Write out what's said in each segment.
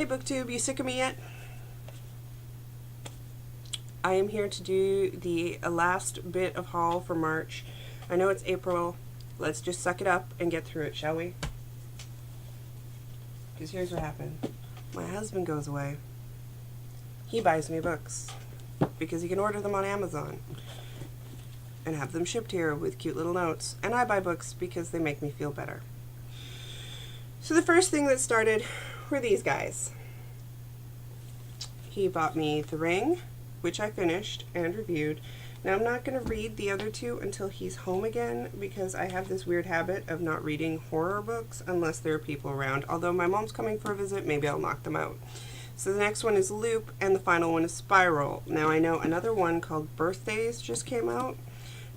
Hey BookTube, you sick of me yet? I am here to do the last bit of haul for March. I know it's April. Let's just suck it up and get through it, shall we? Because here's what happened. My husband goes away. He buys me books because he can order them on Amazon and have them shipped here with cute little notes. And I buy books because they make me feel better. So the first thing that started were these guys. He bought me The Ring, which I finished and reviewed. Now I'm not going to read the other two until he's home again because I have this weird habit of not reading horror books unless there are people around. Although my mom's coming for a visit, maybe I'll knock them out. So the next one is Loop and the final one is Spiral. Now I know another one called Birthdays just came out,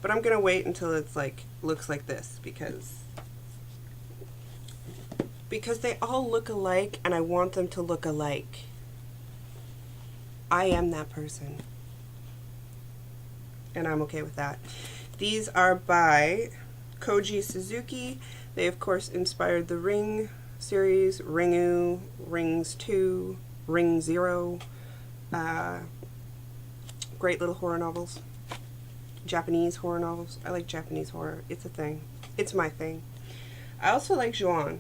but I'm going to wait until it's looks like this because they all look alike and I want them to look alike. I am that person. And I'm okay with that. These are by Koji Suzuki. They of course inspired the Ring series, Ringu, Rings 2, Ring 0. Great little horror novels. Japanese horror novels. I like Japanese horror. It's a thing. It's my thing. I also like Juon,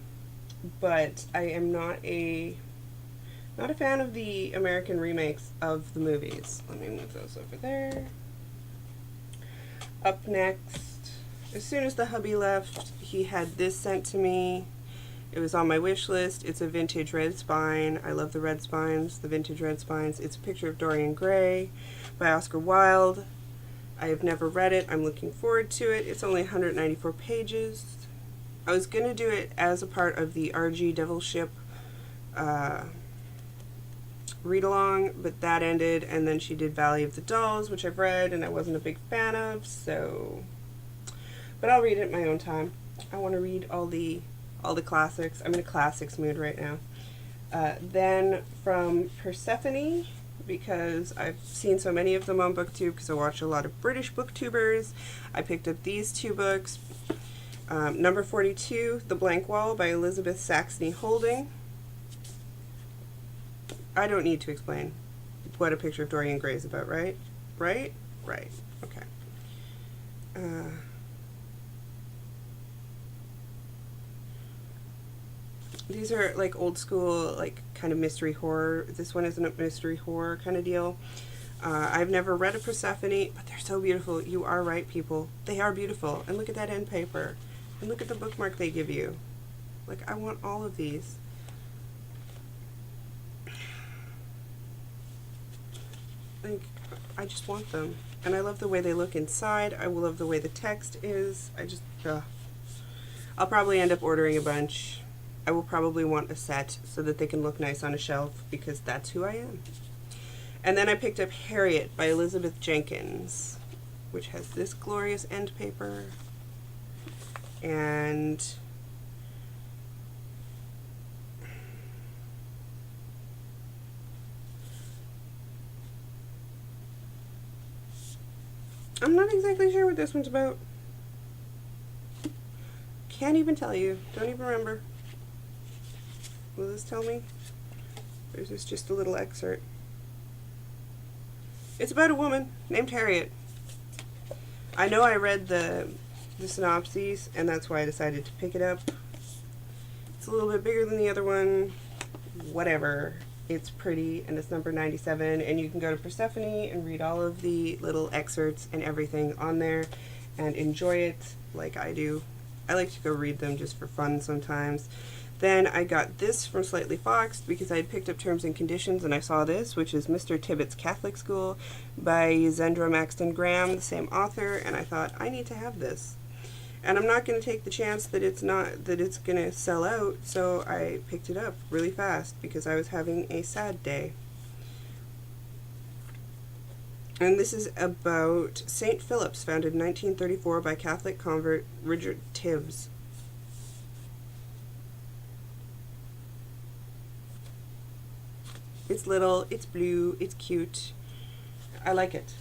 but I am not a fan of the American remakes of the movies. Let me move those over there. Up next, as soon as the hubby left, he had this sent to me. It was on my wish list. It's a vintage red spine. I love the red spines, the vintage red spines. It's a picture of Dorian Gray by Oscar Wilde. I have never read it. I'm looking forward to it. It's only 194 pages. I was going to do it as a part of the RG Devil Ship read-along, but that ended, and then she did Valley of the Dolls, which I've read and I wasn't a big fan of, so... But I'll read it at my own time. I want to read all the classics. I'm in a classics mood right now. Then from Persephone, because I've seen so many of them on BookTube, because I watch a lot of British booktubers, I picked up these two books. Number 42, The Blank Wall by Elizabeth Saxony Holding. I don't need to explain what A Picture of Dorian Gray is about, right? Right? Right. Okay. These are like old school, like kind of mystery horror. This one isn't a mystery horror kind of deal. I've never read a Persephone, but they're so beautiful. You are right, people. They are beautiful. And look at that end paper. And look at the bookmark they give you. Like, I want all of these. Like, I just want them. And I love the way they look inside. I will love the way the text is. I'll probably end up ordering a bunch. I will probably want a set so that they can look nice on a shelf because that's who I am. And then I picked up Harriet by Elizabeth Jenkins, which has this glorious end paper. And I'm not exactly sure what this one's about. Can't even tell you. Don't even remember. Will this tell me? Or is this just a little excerpt? It's about a woman named Harriet. I know I read the synopses, and that's why I decided to pick it up. It's a little bit bigger than the other one. Whatever. It's pretty, and it's number 97, and you can go to Persephone and read all of the little excerpts and everything on there and enjoy it like I do. I like to go read them just for fun sometimes. Then I got this from Slightly Foxed because I had picked up Terms and Conditions and I saw this, which is Mr. Tibbet's Catholic School by Zendra Maxton Graham, the same author, and I thought, I need to have this. And I'm not going to take the chance that it's going to sell out, so I picked it up really fast because I was having a sad day. And this is about St. Philip's, founded in 1934 by Catholic convert Richard Tibbs. It's little, it's blue, it's cute. I like it.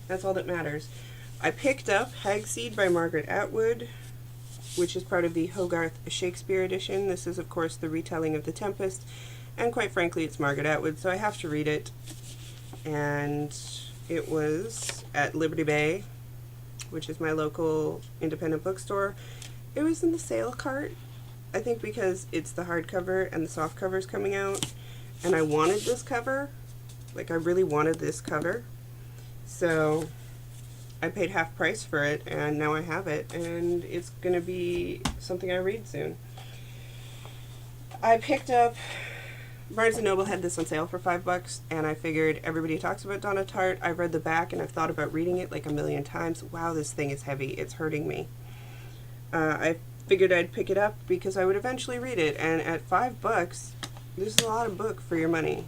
That's all that matters. I picked up Hagseed by Margaret Atwood. which is part of the Hogarth Shakespeare edition. This is, of course, the retelling of The Tempest, and quite frankly, it's Margaret Atwood, so I have to read it. And it was at Liberty Bay, which is my local independent bookstore. It was in the sale cart, I think because it's the hardcover and the soft cover's coming out, and I wanted this cover. Like, I really wanted this cover. So I paid half price for it, and now I have it, and it's going to be something I read soon. I picked up, Barnes & Noble had this on sale for $5, and I figured everybody talks about Donna Tartt. I've read the back, and I've thought about reading it like a million times. Wow, this thing is heavy. It's hurting me. I figured I'd pick it up because I would eventually read it, and at $5, this is a lot of book for your money.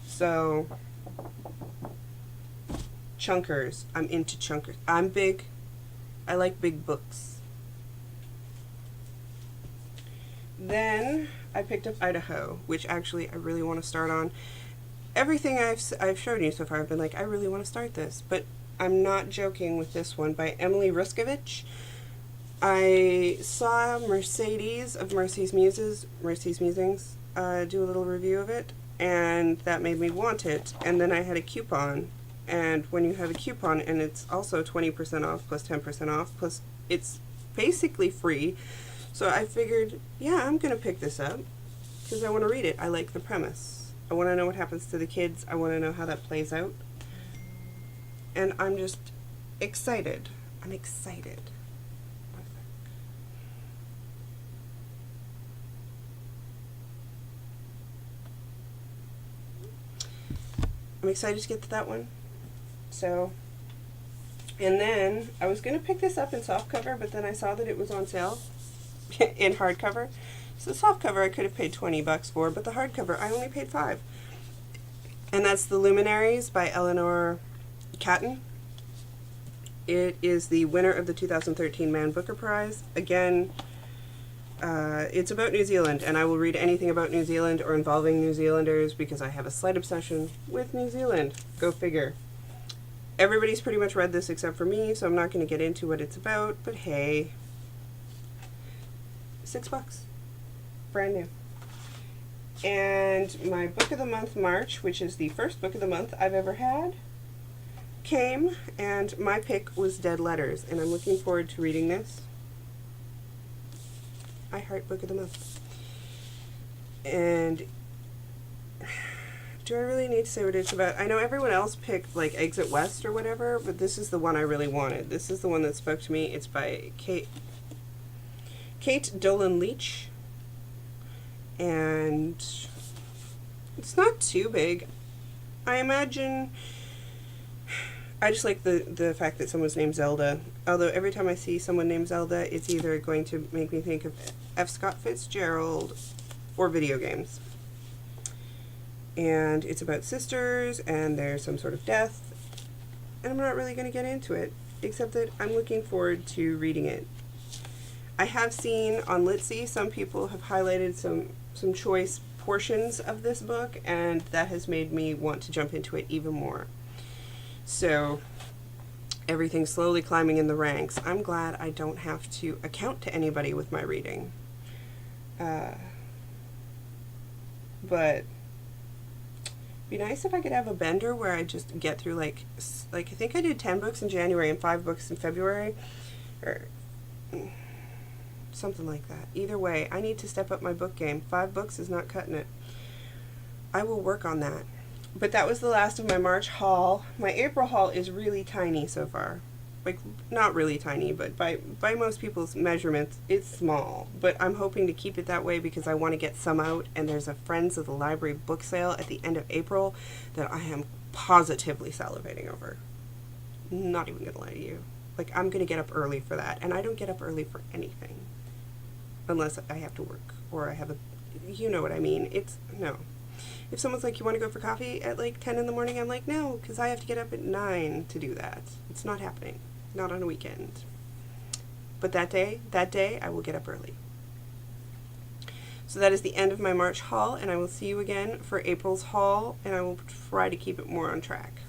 So, chunkers. I'm into chunkers. I'm big. I like big books. Then I picked up Idaho, which actually I really want to start on. Everything I've shown you so far, I've been like, I really want to start this, but I'm not joking with this one, by Emily Ruskovich. I saw Mercedes of Mercy's Musings, do a little review of it, and that made me want it. And then I had a coupon, and when you have a coupon, and it's also 20% off plus 10% off, plus it's basically free, so I figured, yeah, I'm going to pick this up because I want to read it. I like the premise. I want to know what happens to the kids. I want to know how that plays out. And I'm just excited. I'm excited. I'm excited to get to that one. So, and then I was going to pick this up in softcover, but then I saw that it was on sale in hardcover. So the softcover I could have paid $20 for, but the hardcover I only paid $5. And that's The Luminaries by Eleanor Catton. It is the winner of the 2013 Man Booker Prize. Again, it's about New Zealand, and I will read anything about New Zealand or involving New Zealanders because I have a slight obsession with New Zealand. Go figure. Everybody's pretty much read this except for me, so I'm not going to get into what it's about, but hey, $6. Brand new. And my book of the month, March, which is the first book of the month I've ever had, came, and my pick was Dead Letters, and I'm looking forward to reading this. I heart book of the month. And do I really need to say what it's about? I know everyone else picked like Exit West or whatever, but this is the one I really wanted. This is the one that spoke to me. It's by Kate Dolan Leach, and it's not too big. I imagine, I just like the fact that someone's named Zelda, although every time I see someone named Zelda, it's either going to make me think of F. Scott Fitzgerald or video games. And it's about sisters, and there's some sort of death, and I'm not really going to get into it, except that I'm looking forward to reading it. I have seen on Litsy, some people have highlighted some choice portions of this book, and that has made me want to jump into it even more. So, everything's slowly climbing in the ranks. I'm glad I don't have to account to anybody with my reading. But be nice if I could have a bender where I just get through like I think I did 10 books in January and 5 books in February, or something like that. Either way, I need to step up my book game. 5 books is not cutting it. I will work on that. But that was the last of my March haul. My April haul is really tiny so far. Like, not really tiny, but by most people's measurements, it's small. But I'm hoping to keep it that way because I want to get some out, and there's a Friends of the Library book sale at the end of April that I am positively salivating over. Not even gonna lie to you. Like, I'm gonna get up early for that, and I don't get up early for anything. Unless I have to work, or I have a, you know what I mean. It's, no. If someone's like, you want to go for coffee at like 10 in the morning, I'm like, no, because I have to get up at 9 to do that. It's not happening. Not on a weekend. But that day, I will get up early. So that is the end of my March haul, and I will see you again for April's haul, and I will try to keep it more on track.